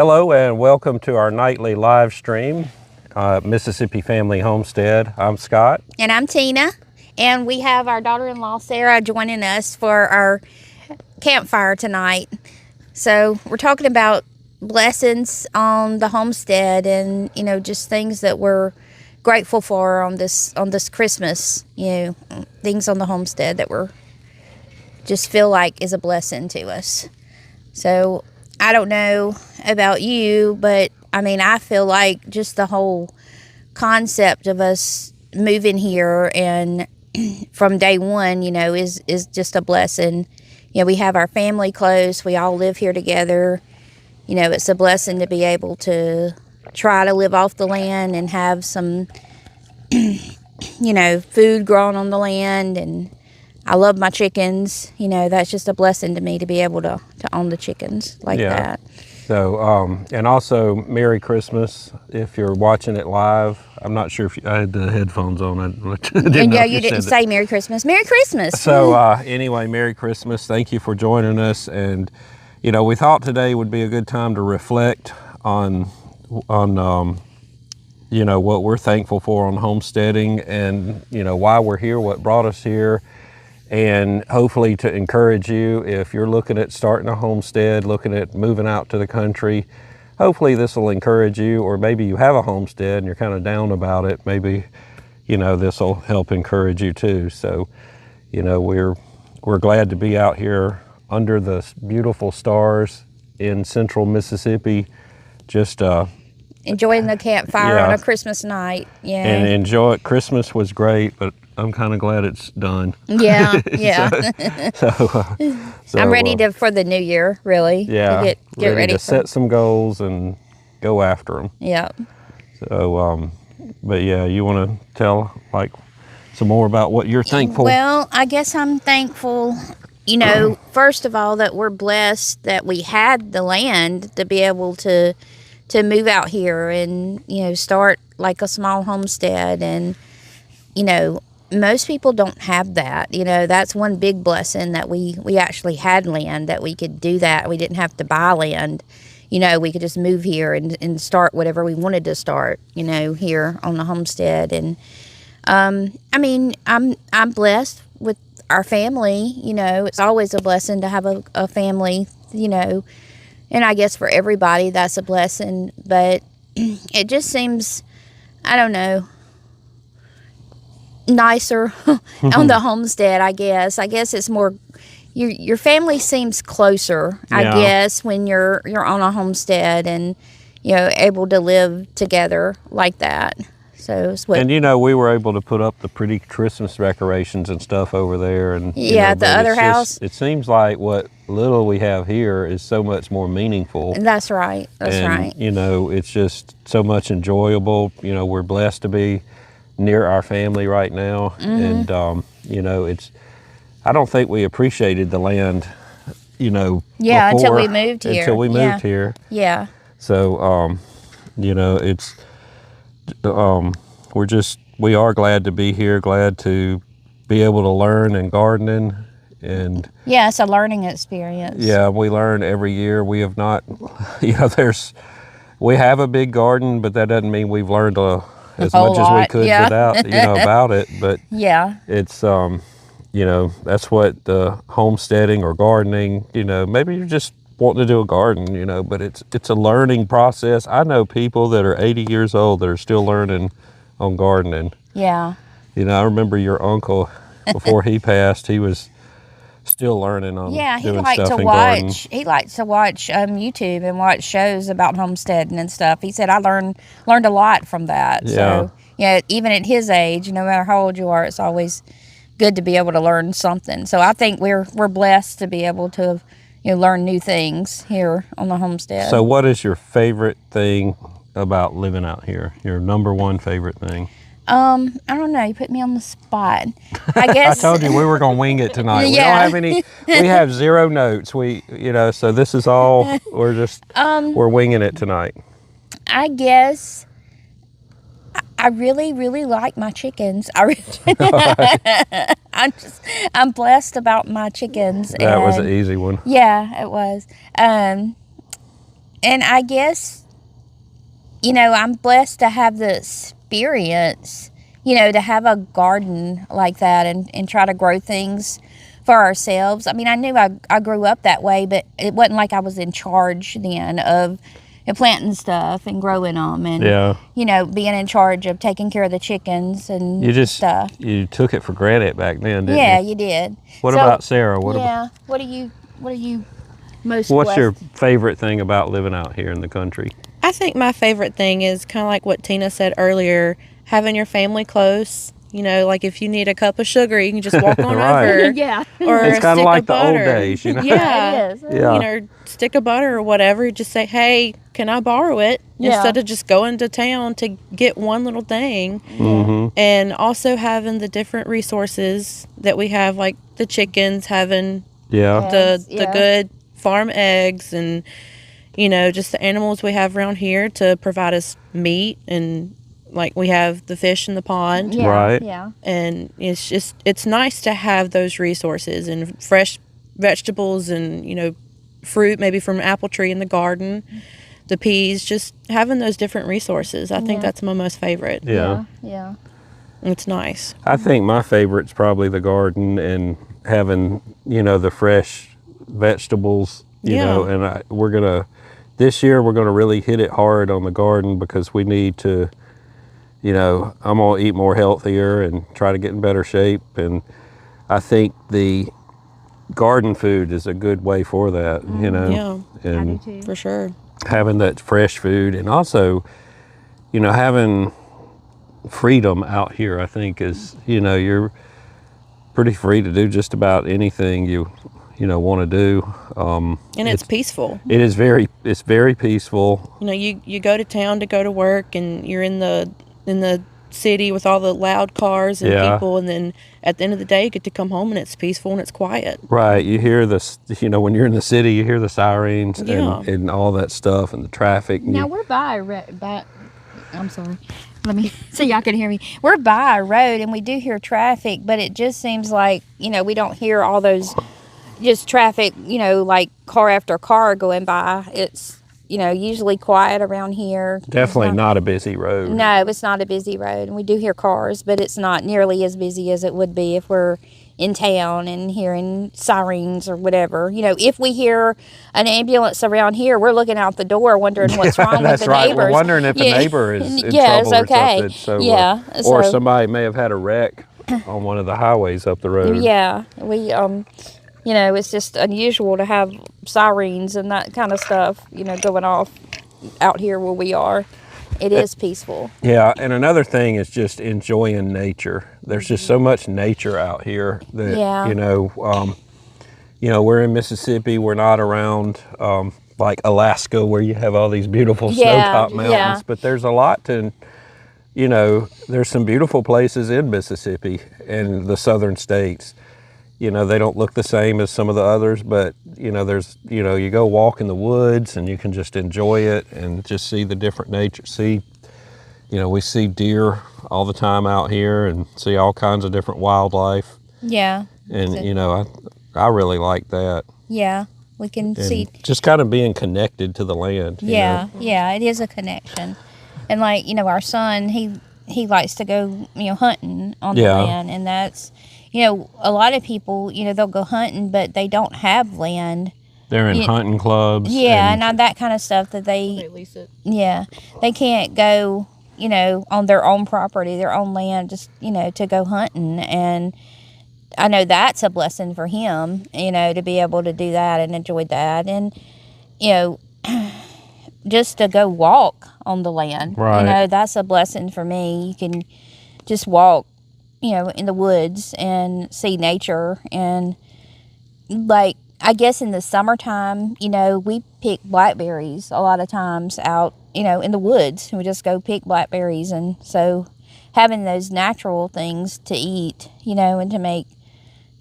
Hello and welcome to our nightly live stream, Mississippi Family Homestead. I'm Scott. And I'm Tina. And we have our daughter-in-law, Sarah, joining us for our campfire tonight. So we're talking about blessings on the homestead and, just things that we're grateful for on this Christmas, things on the homestead that we're just feel like is a blessing to us. So I don't know about you, but I feel like just the whole concept of us moving here and from day one, is just a blessing. We have our family close. We all live here together. It's a blessing to be able to try to live off the land and have some, food grown on the land. And I love my chickens. That's just a blessing to me to be able to own the chickens like that. So, and also Merry Christmas if you're watching it live. I'm not sure if I had the headphones on. You didn't say Merry Christmas. Merry Christmas. So anyway, Merry Christmas. Thank you for joining us. And, we thought today would be a good time to reflect on what we're thankful for on homesteading and, why we're here, what brought us here. And hopefully to encourage you if you're looking at starting a homestead, looking at moving out to the country. Hopefully this will encourage you, or maybe you have a homestead and you're kind of down about it. Maybe, this will help encourage you too. So, we're glad to be out here under the beautiful stars in central Mississippi, just enjoying the campfire on a Christmas night. Yeah. And enjoy it. Christmas was great, but I'm kind of glad it's done. Yeah. so I'm ready for the new year, really. Yeah. To get ready to set some goals and go after them. Yeah. So, but yeah, you want to tell some more about what you're thankful? Well, I guess I'm thankful, first of all, that we're blessed that we had the land to be able to move out here and, start like a small homestead. And, most people don't have that. That's one big blessing that we actually had land, that we could do that. We didn't have to buy land. We could just move here and start whatever we wanted to start, here on the homestead. And, I'm blessed with our family. It's always a blessing to have a family, and I guess for everybody that's a blessing. But it just seems, I don't know, nicer on the homestead, I guess. I guess it's more, your family seems closer, I guess, when you're on a homestead and, able to live together like that. So it's what, and we were able to put up the pretty Christmas decorations and stuff over there, and the other house. It seems like what little we have here is so much more meaningful. That's right. Right. It's just so much enjoyable. We're blessed to be near our family right now, and it's. I don't think we appreciated the land, before, until we moved here. Yeah. So, it's. We are glad to be here, glad to be able to learn and gardening, and it's a learning experience. Yeah, we learn every year. We have not, we have a big garden, but that doesn't mean we've learned as much as we could without, about it. But it's, that's what the homesteading or gardening, maybe you're just wanting to do a garden, but it's a learning process. I know people that are 80 years old that are still learning on gardening. Yeah. I remember your uncle, before he passed, he was still learning on doing stuff in garden. He likes to watch YouTube and watch shows about homesteading and stuff. He said, I learned a lot from that. Yeah. So, even at his age, no matter how old you are, it's always good to be able to learn something. So I think we're blessed to be able to learn new things here on the homestead. So what is your favorite thing about living out here? Your number one favorite thing? I don't know. You put me on the spot. I guess. I told you we were going to wing it tonight. We don't have any, we have zero notes. So this is all, we're just, we're winging it tonight. I guess I really, really like my chickens. I'm blessed about my chickens. That was an easy one. Yeah, it was. And I guess, I'm blessed to have the experience, to have a garden like that and try to grow things for ourselves. I mean, I knew I grew up that way, but it wasn't like I was in charge then of planting stuff and growing them and, being in charge of taking care of the chickens and stuff. You took it for granted back then, didn't you? Yeah, you did. What about Sarah? What are you most What's blessed? your favorite thing about living out here in the country? I think my favorite thing is kind of like what Tina said earlier, having your family close. Like if you need a cup of sugar, you can just walk on over. Yeah. Or it's kind of like the old days, Yeah. It is. Yeah. Stick of butter or whatever. Just say, hey, can I borrow it? Yeah. Instead of just going to town to get one little thing. Mm-hmm. And also having the different resources that we have, like the chickens, having the good farm eggs and, just the animals we have around here to provide us meat, and like we have the fish in the pond. Yeah. Right. Yeah. And it's nice to have those resources and fresh vegetables and, fruit maybe from an apple tree in the garden, the peas, just having those different resources. I think that's my most favorite. Yeah. Yeah. It's nice. I think my favorite's probably the garden and having, the fresh vegetables, you know, and this year we're going to really hit it hard on the garden because we need to, I'm going to eat more healthier and try to get in better shape. And I think the garden food is a good way for that, Yeah, and I do too. for sure. having that fresh food, and also, having freedom out here, I think is, you're pretty free to do just about anything you want to do. And it's peaceful. It's very peaceful. You go to town to go to work, and you're in the city with all the loud cars and people, and then at the end of the day you get to come home and it's peaceful and it's quiet. Right. You hear this, when you're in the city, you hear the sirens and all that stuff and the traffic. Now we're I'm sorry. Let me so y'all can hear me. We're by a road and we do hear traffic, but it just seems like, we don't hear all those just traffic, like car after car going by. It's, usually quiet around here. Definitely not a busy road. No, it's not a busy road. And we do hear cars, but it's not nearly as busy as it would be if we're in town and hearing sirens or whatever. If we hear an ambulance around here, we're looking out the door wondering what's wrong with the neighbors. We're wondering if the neighbor is in it's trouble okay. or something. So, or somebody may have had a wreck on one of the highways up the road. Yeah, we it's just unusual to have sirens and that kind of stuff, going off out here where we are. It is peaceful. Yeah, and another thing is just enjoying nature. There's just so much nature out here that, we're in Mississippi. We're not around like Alaska where you have all these beautiful snow-top mountains, but there's a lot to, there's some beautiful places in Mississippi and the southern states. They don't look the same as some of the others, but, there's, you go walk in the woods and you can just enjoy it and just see the different nature. We see deer all the time out here and see all kinds of different wildlife. Yeah. And, I really like that. Yeah, we can see. Just kind of being connected to the land. Yeah, it is a connection. And like, our son, he likes to go, hunting on the land, and that's, a lot of people, they'll go hunting, but they don't have land. They're in hunting clubs. Yeah, and that kind of stuff that they lease it. Yeah, they can't go, on their own property, their own land, just, to go hunting. And I know that's a blessing for him, to be able to do that and enjoy that. And, just to go walk on the land, right. That's a blessing for me. You can just walk, in the woods and see nature. And like, I guess in the summertime, we pick blackberries a lot of times out, in the woods. We just go pick blackberries. And so having those natural things to eat, and to make,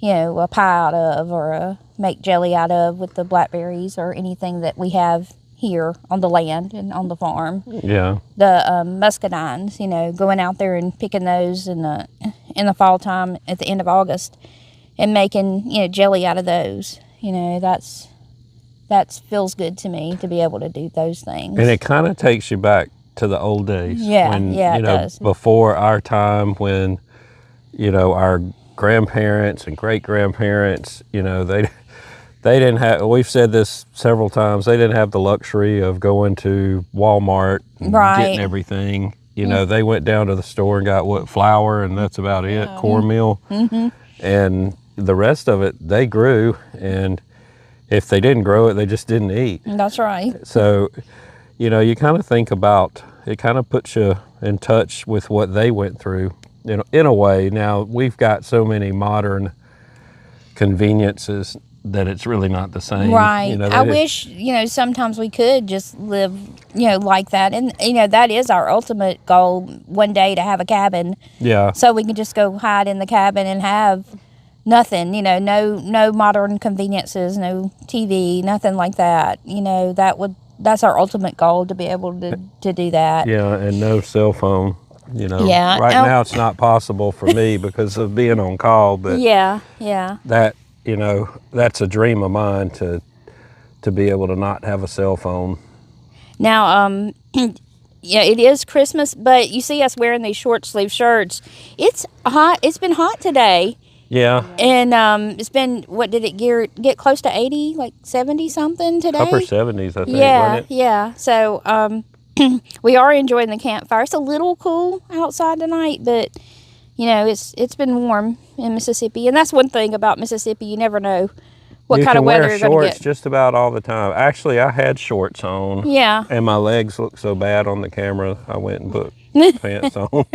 a pie out of or make jelly out of with the blackberries or anything that we have here on the land and on the farm. Yeah. The muscadines, going out there and picking those in the fall time at the end of August and making, jelly out of those. That's that feels good to me to be able to do those things. And it kind of takes you back to the old days. Yeah, when, yeah, you it know, does. before our time, when, you know, our grandparents and great-grandparents, you know, they didn't have, we've said this several times, they didn't have the luxury of going to Walmart and getting everything. You know, they went down to the store and got flour, and that's about it, cornmeal. And the rest of it, they grew, and if they didn't grow it, they just didn't eat. That's right. So, you know, you kind of think about, it kind of puts you in touch with what they went through, you know, in a way. Now, we've got so many modern conveniences that it's really not the same. Right. You know, I wish, you know, sometimes we could just live, you know, like that. And, you know, that is our ultimate goal, one day to have a cabin. Yeah. So we can just go hide in the cabin and have nothing, you know, no modern conveniences, no TV, nothing like that. You know, that's our ultimate goal, to be able to do that. Yeah, and no cell phone. You know, Yeah. right now it's not possible for me because of being on call, but yeah. that, you know, that's a dream of mine to be able to not have a cell phone. Now, yeah, it is Christmas, but you see us wearing these short sleeve shirts. It's hot. It's been hot today. Yeah. And it's been, what did it get close to 80, like 70 something today? Upper 70s, I think, Yeah, wasn't it? yeah. So we are enjoying the campfire. It's a little cool outside tonight, but you know, it's been warm in Mississippi, and that's one thing about Mississippi. You never know what kind of weather you're going to get. You can wear shorts just about all the time. Actually, I had shorts on. Yeah. And my legs looked so bad on the camera, I went and put pants on.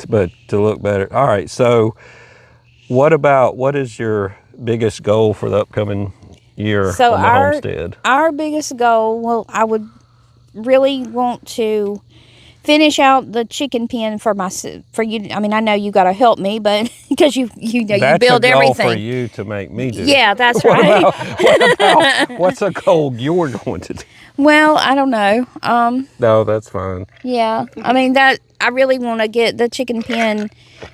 But to look better. All right, so what is your biggest goal for the upcoming year on the homestead? Our biggest goal, well, I would really want to finish out the chicken pen for you. I mean, I know you got to help me, but because you know, you build everything. That's a goal for you to make me do. Yeah, that's right. What's a goal you're going to do? Well, I don't know. No, that's fine. Yeah, I mean, that I really want to get the chicken pen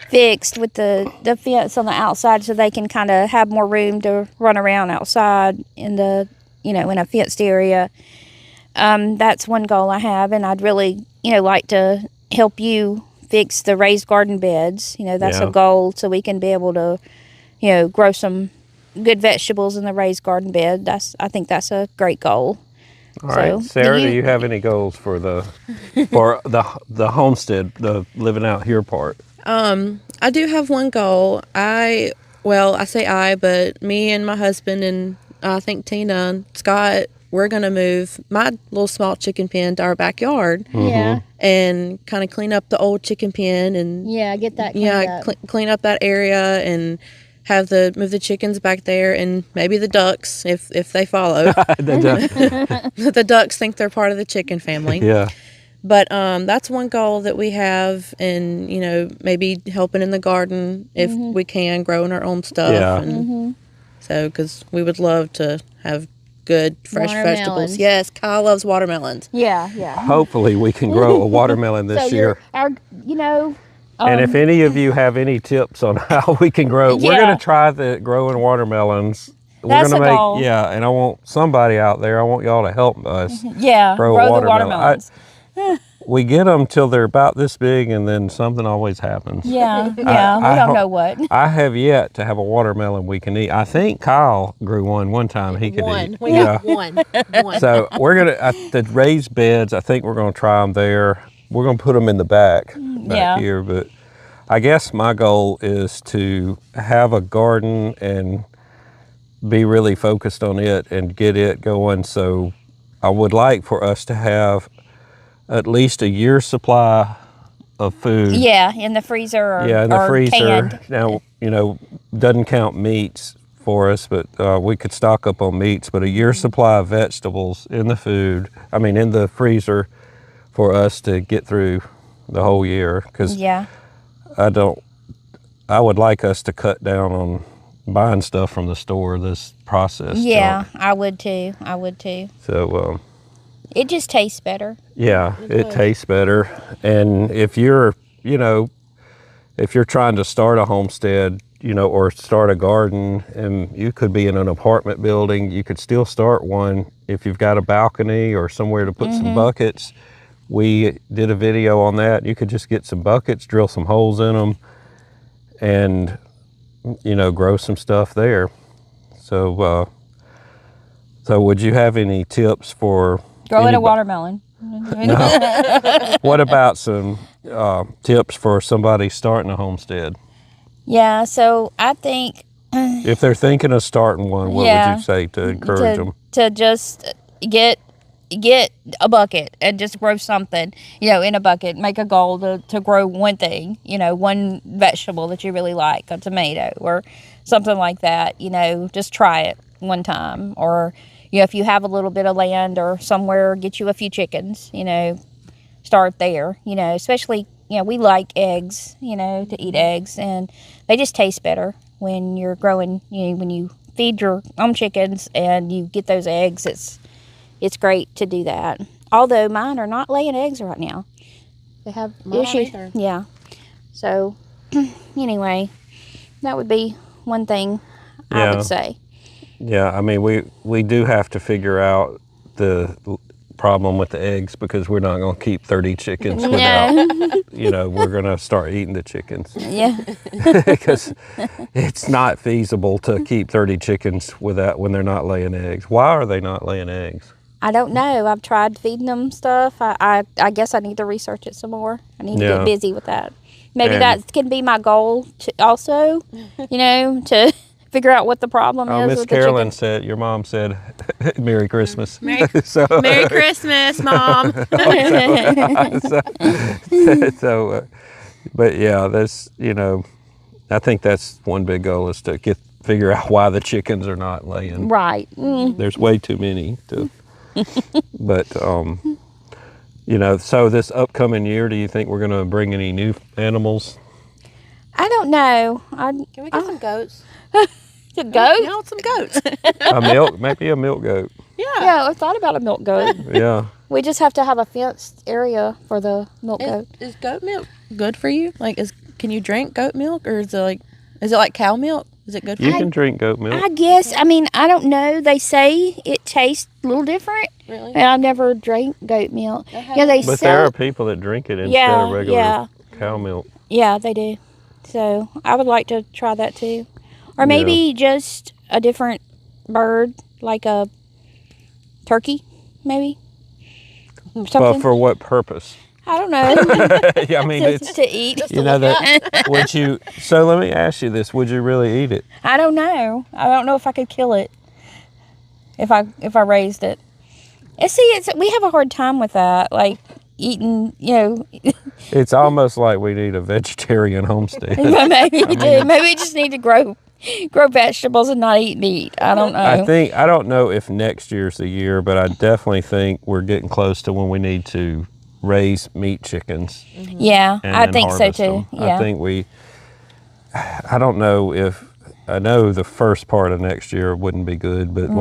fixed with the fence on the outside, so they can kind of have more room to run around outside in the, you know, in a fenced area. That's one goal I have, and I'd really, you know, like to help you fix the raised garden beds. You know, that's a goal, so we can be able to, you know, grow some good vegetables in the raised garden bed. I think that's a great goal. All right, Sarah, do you have any goals for the homestead, the living out here part? I do have one goal. But me and my husband and I think Tina and Scott, we're going to move my little small chicken pen to our backyard. Yeah. And kind of clean up the old chicken pen and get that cleaned up. Clean up that area and move the chickens back there, and maybe the ducks if they follow. The ducks think they're part of the chicken family. Yeah. But that's one goal that we have, and you know, maybe helping in the garden if we can, growing our own stuff. Yeah. And so, because we would love to have good fresh vegetables. Yes, Kyle loves watermelons. Yeah. Hopefully, we can grow a watermelon this year. And if any of you have any tips on how we can grow, we're going to try growing watermelons. That's we're gonna a goal. Yeah, and I want somebody out there, I want y'all to help us grow the watermelons. We get them till they're about this big, and then something always happens. Yeah, we don't know what. I have yet to have a watermelon we can eat. I think Kyle grew one time he could eat. We got one. So we're going to, the raised beds, I think we're going to try them there. We're going to put them in the back here, but I guess my goal is to have a garden and be really focused on it and get it going. So I would like for us to have at least a year's supply of food. Yeah, in the freezer or in the freezer. Canned. Now, you know, doesn't count meats for us, but we could stock up on meats, but a year's supply of vegetables in the freezer for us to get through the whole year. Because I would like us to cut down on buying stuff from the store, this process. Yeah, I would too. So it just tastes better. Yeah, it tastes better. And if you're trying to start a homestead, or start a garden, and you could be in an apartment building. You could still start one if you've got a balcony or somewhere to put some buckets. We did a video on that. You could just get some buckets, drill some holes in them, and, grow some stuff there. So, would you have any tips for growing a watermelon? No. What about some tips for somebody starting a homestead? Yeah, so I think if they're thinking of starting one, what would you say to encourage them? To just get a bucket and just grow something, in a bucket. Make a goal to grow one thing, one vegetable that you really like, a tomato or something like that. Just try it one time. Or, if you have a little bit of land or somewhere, get you a few chickens, start there, especially, we like eggs, to eat eggs, and they just taste better when you're growing, when you feed your own chickens and you get those eggs. It's great to do that. Although mine are not laying eggs right now. They have issues. Yeah. So, anyway, that would be one thing I would say. Yeah, I mean, we do have to figure out the problem with the eggs, because we're not going to keep 30 chickens without, we're going to start eating the chickens. Yeah. Because it's not feasible to keep 30 chickens when they're not laying eggs. Why are they not laying eggs? I don't know. I've tried feeding them stuff. I guess I need to research it some more. I need to get busy with that. Maybe that can be my goal also, to figure out what the problem is. Miss with Carolyn the said, your mom said, Merry Christmas. Merry Christmas, Mom. But yeah, that's, I think that's one big goal, is to figure out why the chickens are not laying. Right. There's way too many to, but, so this upcoming year, do you think we're going to bring any new animals? I don't know. Can we get some goats? The goat? I want some goats. Maybe a milk goat. Yeah, I thought about a milk goat. Yeah. We just have to have a fenced area for the milk goat. Is goat milk good for you? Can you drink goat milk, or is it like cow milk? Is it good for you? You can drink goat milk. I guess. I mean, I don't know. They say it tastes a little different. Really? And I've never drank goat milk. But there are people that drink it instead of regular cow milk. Yeah, they do. So I would like to try that too. Or maybe just a different bird, like a turkey, maybe. Something. But for what purpose? I don't know. Yeah, I mean, it's to eat. So let me ask you this: would you really eat it? I don't know. I don't know if I could kill it. If I raised it. And see, we have a hard time with that, like eating. It's almost like we need a vegetarian homestead. Maybe we do. Maybe we just need to grow vegetables and not eat meat. I don't know. I don't know if next year's the year, but I definitely think we're getting close to when we need to raise meat chickens. Mm-hmm. Yeah, I think so too. Yeah. I think I don't know I know the first part of next year wouldn't be good, but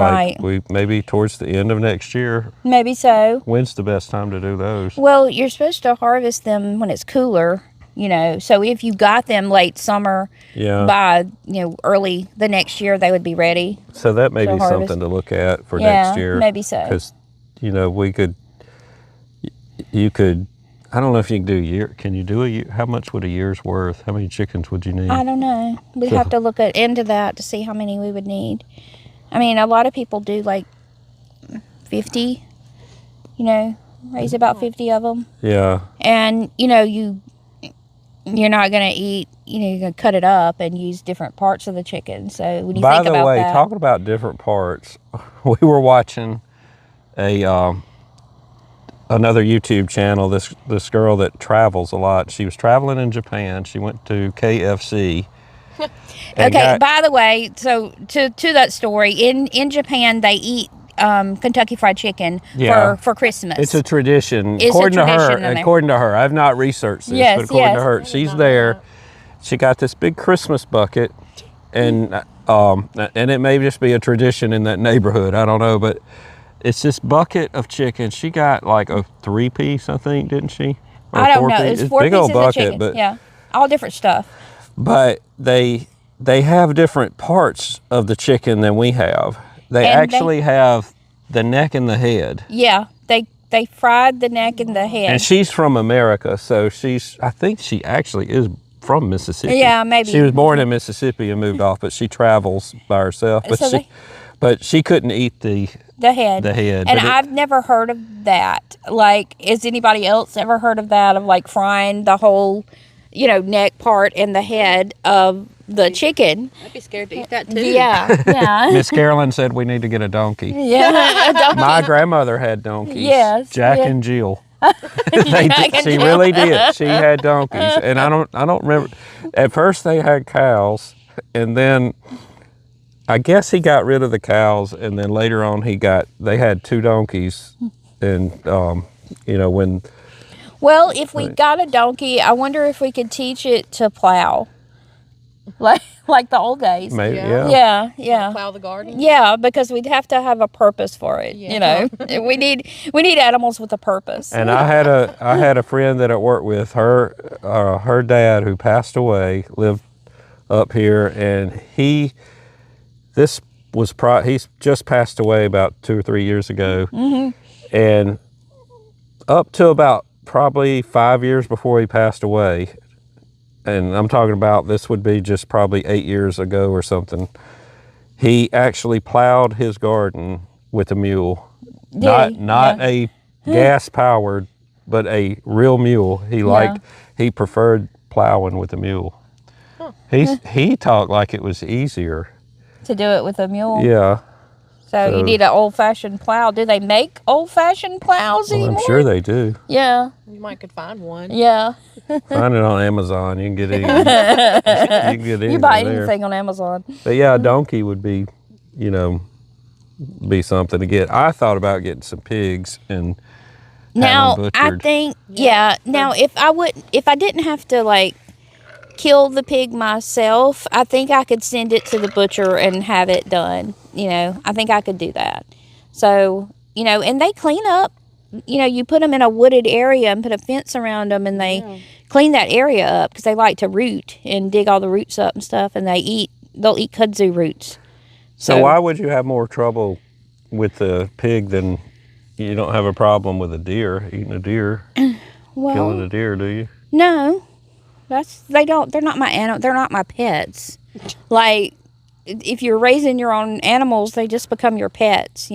maybe towards the end of next year. Maybe so. When's the best time to do those? Well, you're supposed to harvest them when it's cooler, so if you got them late summer, by, early the next year, they would be ready. So that may be something to look at for next year. Maybe so. Because, you could, I don't know if you can do a year. Can you do a year? How much would a year's worth? How many chickens would you need? I don't know. We'd have to look into that to see how many we would need. I mean, a lot of people do like 50, raise about 50 of them. Yeah. And, you're not going to eat, you're going to cut it up and use different parts of the chicken. So when you think about that. By the way, talking about different parts, we were watching another YouTube channel, this girl that travels a lot. She was traveling in Japan. She went to KFC. Okay, by the way, so to that story, in Japan they eat Kentucky Fried Chicken for Christmas. It's a tradition. According to her, I've not researched this, but according to her, she's there. She got this big Christmas bucket, and it may just be a tradition in that neighborhood. I don't know, but it's this bucket of chicken. She got like a 3-piece, I think, didn't she? Or I don't know. It's 4 pieces of chicken. But all different stuff. But they they have different parts of the chicken than we have. They And actually have the neck and the head. Yeah, they fried the neck and the head. And she's from America, so I think she actually is from Mississippi. Yeah, maybe. She was born in Mississippi and moved off, but she travels by herself. But So she couldn't eat the head. The head. And I've never heard of that. Like, has anybody else ever heard of that, of like frying the whole, neck part and the head of the chicken? I'd be scared to eat that too. Yeah, yeah. Miss Carolyn said we need to get a donkey. Yeah, a donkey. My grandmother had donkeys. Yes, Jack yeah. and Jill. She really did. She had donkeys, and I don't remember. At first, they had cows, and then I guess he got rid of the cows, and then later on they had 2 donkeys, and when. Well, if we got a donkey, I wonder if we could teach it to plow, like the old days. Maybe, Yeah. Plow the garden. Yeah, because we'd have to have a purpose for it. Yeah. We need animals with a purpose. And I had a friend that I worked with. Her dad, who passed away, lived up here, and he's just passed away about 2 or 3 years ago, and up to about probably 5 years before he passed away, and I'm talking about this would be just probably 8 years ago or something, he actually plowed his garden with a mule. Not a gas powered, but a real mule. He preferred plowing with a mule. Huh. He talked like it was easier to do it with a mule. Yeah. So you need an old-fashioned plow. Do they make old-fashioned plows anymore? I'm sure they do. Yeah. You might could find one. Yeah. Find it on Amazon. You can get anything. You buy there. anything on Amazon. But yeah, a donkey would be, be something to get. I thought about getting some pigs and Now, having them I butchered. think, now if I didn't have to kill the pig myself, I think I could send it to the butcher and have it done. I think I could do that. So, and they clean up. You put them in a wooded area and put a fence around them, and they clean that area up because they like to root and dig all the roots up and stuff, and they'll eat kudzu roots. So why would you have more trouble with the pig than you don't have a problem with eating a deer, killing a deer, do you? No. They're not my animal. They're not my pets. If you're raising your own animals, they just become your pets,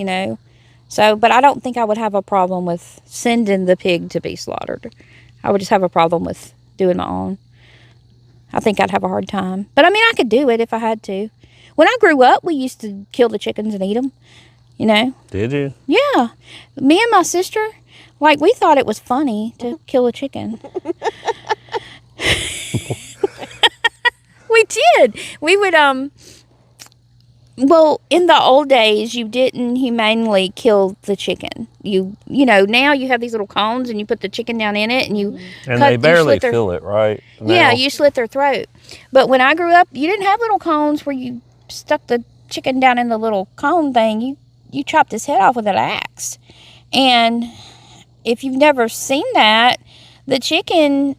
So, but I don't think I would have a problem with sending the pig to be slaughtered. I would just have a problem with doing my own. I think I'd have a hard time. But I could do it if I had to. When I grew up, we used to kill the chickens and eat them, Did you? Yeah. Me and my sister, we thought it was funny to kill a chicken. We did. We would, well, in the old days, you didn't humanely kill the chicken. Now you have these little cones and you put the chicken down in it and they barely feel it, right? Yeah, you slit their throat. But when I grew up, you didn't have little cones where you stuck the chicken down in the little cone thing. You chopped his head off with an axe. And if you've never seen that, the chicken,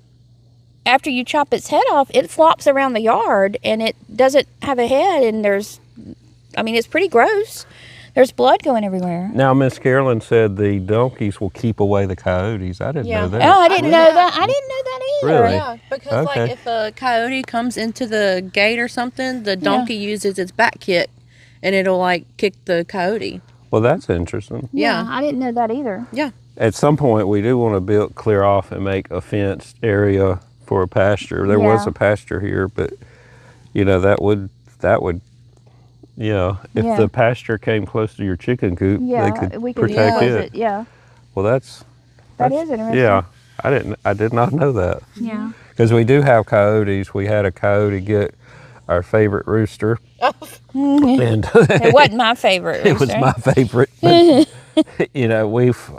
after you chop its head off, it flops around the yard and it doesn't have a head, and it's pretty gross. There's blood going everywhere. Now, Miss Carolyn said the donkeys will keep away the coyotes. I didn't know that. Oh, I didn't know that. I didn't know that either. Really? Yeah, because if a coyote comes into the gate or something, the donkey uses its back kick, and it'll kick the coyote. Well, that's interesting. Yeah, I didn't know that either. Yeah. At some point, we do want to clear off and make a fenced area for a pasture. There was a pasture here, but that would. Yeah, if the pasture came close to your chicken coop, they could protect it. Yeah. Well, that is interesting. Yeah, I did not know that. Yeah. Because we do have coyotes. We had a coyote get our favorite rooster. And it wasn't my favorite rooster. It was my favorite. But,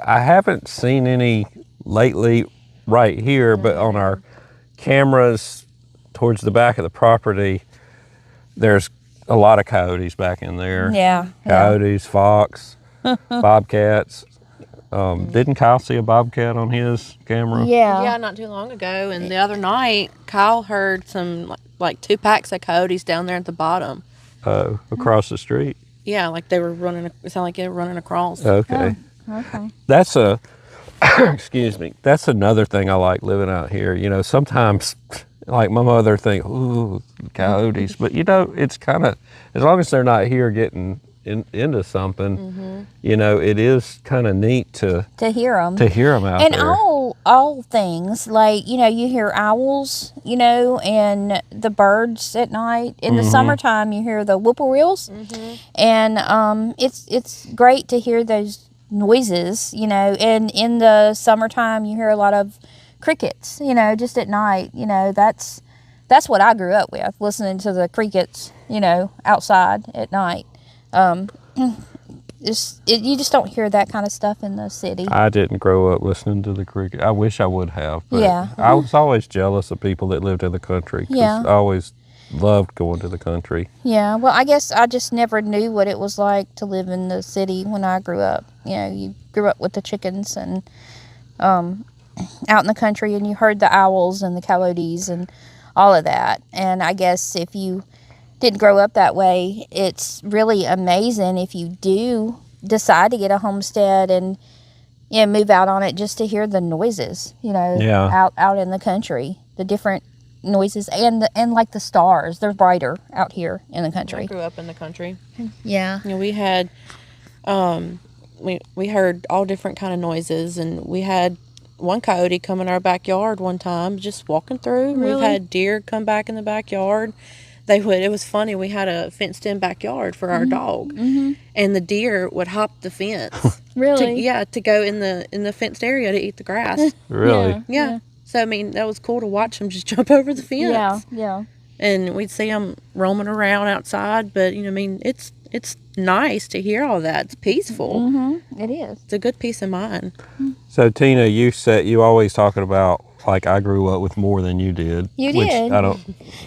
I haven't seen any lately right here, but on our cameras towards the back of the property, there's a lot of coyotes back in there. Yeah. Coyotes, fox, bobcats. Didn't Kyle see a bobcat on his camera? Yeah. Yeah, not too long ago. And the other night, Kyle heard some like 2 packs of coyotes down there at the bottom. Oh, across the street. Yeah, like they were running. It sounded like they were running across. Okay. Oh, okay. That's a excuse me. That's another thing I like living out here. You know, sometimes like my mother think, ooh, coyotes, but you know, it's kind of, as long as they're not here getting into something, you know, it is kind of neat to hear them. To hear them out and there. all things, like, you know, you hear owls, you know, and the birds at night. In the summertime, you hear the whippoorwills, and it's great to hear those noises, you know. And in the summertime, you hear a lot of crickets, you know, just at night. You know, that's what I grew up with, listening to the crickets, you know, outside at night. You just don't hear that kind of stuff in the city. I didn't grow up listening to the cricket. I wish I would have. But Yeah. I was always jealous of people that lived in the country. 'Cause Yeah. I always loved going to the country. Yeah, well, I guess I just never knew what it was like to live in the city when I grew up. You know, you grew up with the chickens and out in the country, and you heard the owls and the coyotes and all of that. And I guess if you didn't grow up that way, it's really amazing if you do decide to get a homestead and, you know, move out on it, just to hear the noises, you know, out in the country, the different noises, and like the stars, they're brighter out here in the country. I grew up in the country. Yeah. You know, we had we heard all different kind of noises, and we had one coyote come in our backyard one time, just walking through. Really? We've had deer come back in the backyard. It was funny, we had a fenced in backyard for our dog, and the deer would hop the fence. Really? To go in the fenced area to eat the grass. Really? Yeah. So, I mean, that was cool to watch them just jump over the fence. Yeah. And we'd see them roaming around outside, but, you know, I mean, it's nice to hear all that. It's peaceful. It is. It's a good peace of mind. So Tina, you always talking about, like, I grew up with more than you did. You which did. I don't.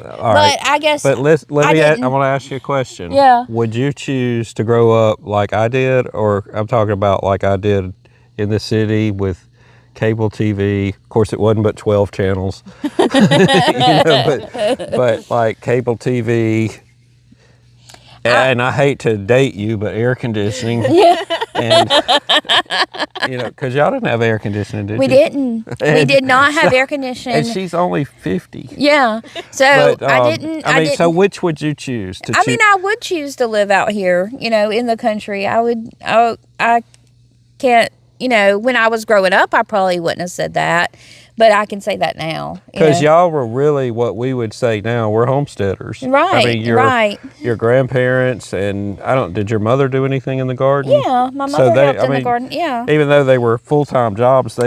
All right. But I guess. But let me. I didn't- want to ask you a question. Yeah. Would you choose to grow up like I did, or I'm talking about like I did in the city with cable TV? Of course, it wasn't but 12 channels. You know, but like cable TV. And I hate to date you, but air conditioning. Yeah. And, you know, because y'all didn't have air conditioning, did We you? didn't. We did not have air conditioning. And she's only 50. Yeah. So But, I didn't. I mean, so which would you choose? I mean, I would choose to live out here, you know, in the country. I can't, you know, when I was growing up, I probably wouldn't have said that, but I can say that now. Because y'all were really what we would say now, we're homesteaders. Right, I mean, your grandparents, and did your mother do anything in the garden? Yeah, my mother helped in the garden, yeah. Even though they were full-time jobs,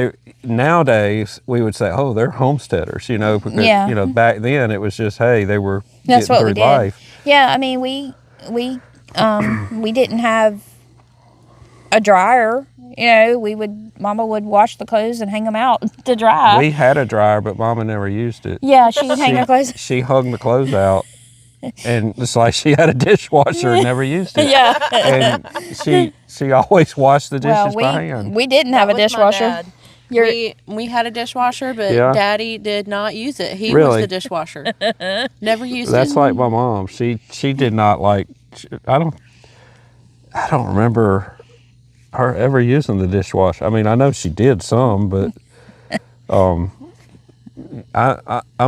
nowadays we would say, oh, they're homesteaders, you know, because, you know, back then it was just, hey, they were That's getting what through we did. life. Yeah, I mean, we didn't have a dryer. You know, Mama would wash the clothes and hang them out to dry. We had a dryer, but Mama never used it. Yeah, she'd hang her clothes. She hung the clothes out, and it's like she had a dishwasher and never used it. Yeah. And she always washed the dishes by hand. We didn't have a dishwasher. We had a dishwasher, but Daddy did not use it. He was the dishwasher. Never used it. That's like my mom. She did not like. I don't remember her ever using the dishwasher. I mean, I know she did some, but I'm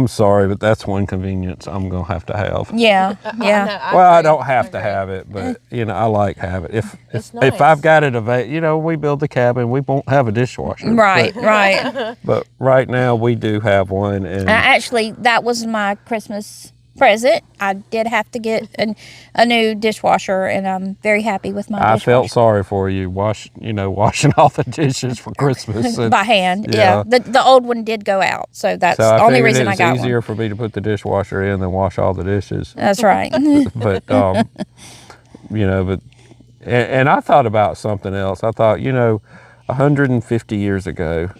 sorry, but that's one convenience I'm gonna have to have. Yeah. I don't have to have it, but you know, I like having it. If I've got it you know, we build the cabin, we won't have a dishwasher. Right. But right now we do have one, and Actually, that was my Christmas present. I did have to get a new dishwasher, and I'm very happy with my dishwasher. I felt sorry for you washing all the dishes for Christmas by hand. Yeah. The old one did go out, so that's the only reason I got one. It's easier for me to put the dishwasher in than wash all the dishes. That's right. But you know, and I thought about something else. I thought, you know, 150 years ago,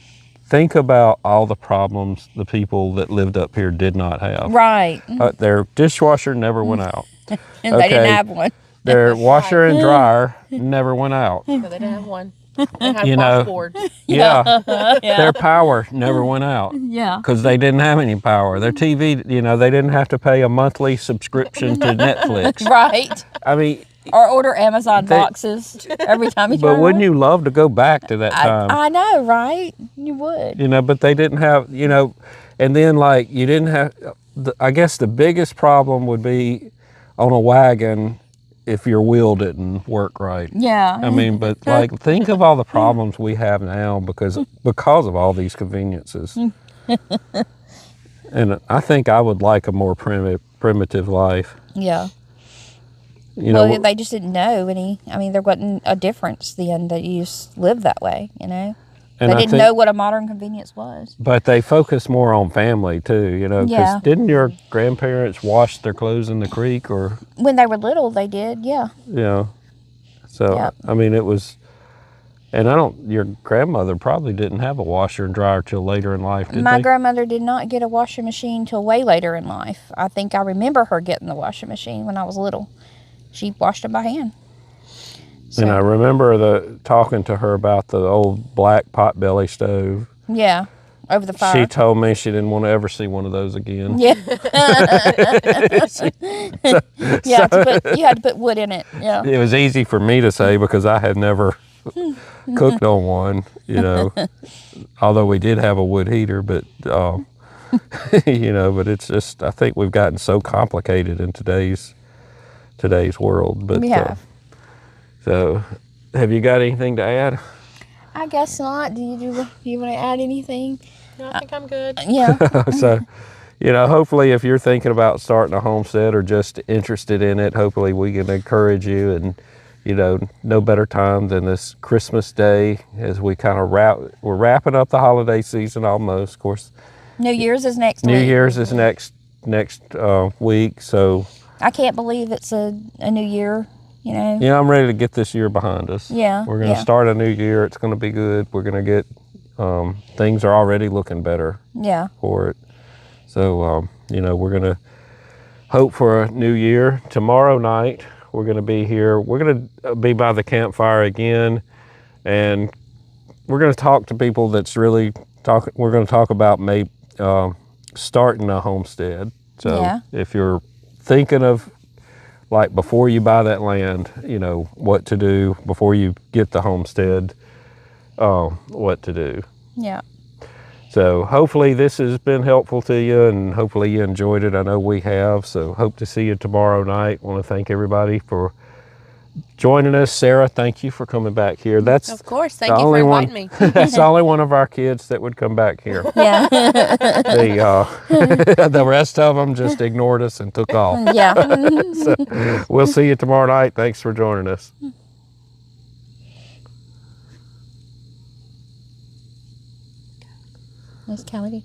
think about all the problems the people that lived up here did not have. Right. Their dishwasher never went out. And they didn't have one. Their washer and dryer never went out. No, they didn't have one. They had You know, washboards. yeah, Yeah. their power never went out Yeah. because they didn't have any power. Their TV, you know, they didn't have to pay a monthly subscription to Netflix. Right. I mean, Or order Amazon boxes every time you but turn wouldn't around. you love to go back to that time? I know, right? You would. You know, but they didn't have, you know, and then like you didn't have, I guess the biggest problem would be on a wagon if your wheel didn't work right. Yeah. I mean, but like think of all the problems we have now because of all these conveniences. And I think I would like a more primitive life. Yeah. You know, Well, they just didn't know any. I mean, there wasn't a difference then that you just lived that way, you know? and They I didn't think, know what a modern convenience was. But they focus more on family too, you know, because Yeah. didn't your grandparents wash their clothes in the creek or, When they were little, they did, yeah. you know, so, Yep. I mean, it was, and your grandmother probably didn't have a washer and dryer till later in life, did My they? grandmother did not get a washing machine till way later in life. I think I remember her getting the washing machine when I was little. She washed them by hand. So, And I remember talking to her about the old black potbelly stove. yeah, over the fire. She told me she didn't want to ever see one of those again. Yeah. Yeah, you had to put wood in it. Yeah. It was easy for me to say because I had never cooked on one, you know, although we did have a wood heater, but, you know, but it's just, I think we've gotten so complicated in today's world. But Yeah. so have you got anything to add? I guess not. Do you want to add anything? No, I think I'm good. Yeah. So, you know, hopefully if you're thinking about starting a homestead or just interested in it, hopefully we can encourage you. And, you know, no better time than this Christmas Day as we kind of we're wrapping up the holiday season almost. Of course, New Year's is next New week. Year's is next week. So, I can't believe it's a new year, you know. yeah, I'm ready to get this year behind us. Yeah, We're going to yeah. start a new year. It's going to be good. We're going to get, things are already looking better Yeah. for it. So, you know, we're going to hope for a new year. Tomorrow night, we're going to be here. We're going to be by the campfire again. And we're going to talk to people that's really we're going to talk about maybe starting a homestead. So Yeah. if you're thinking of, like, before you buy that land, you know, what to do before you get the homestead, what to do. Yeah. So hopefully this has been helpful to you and hopefully you enjoyed it. I know we have. So hope to see you tomorrow night. Want to thank everybody for joining us. Sarah, thank you for coming back here. That's Of course. Thank the you for only inviting one, me. That's the only one of our kids that would come back here. Yeah. The rest of them just ignored us and took off. Yeah. So we'll see you tomorrow night. Thanks for joining us. Nice Callie.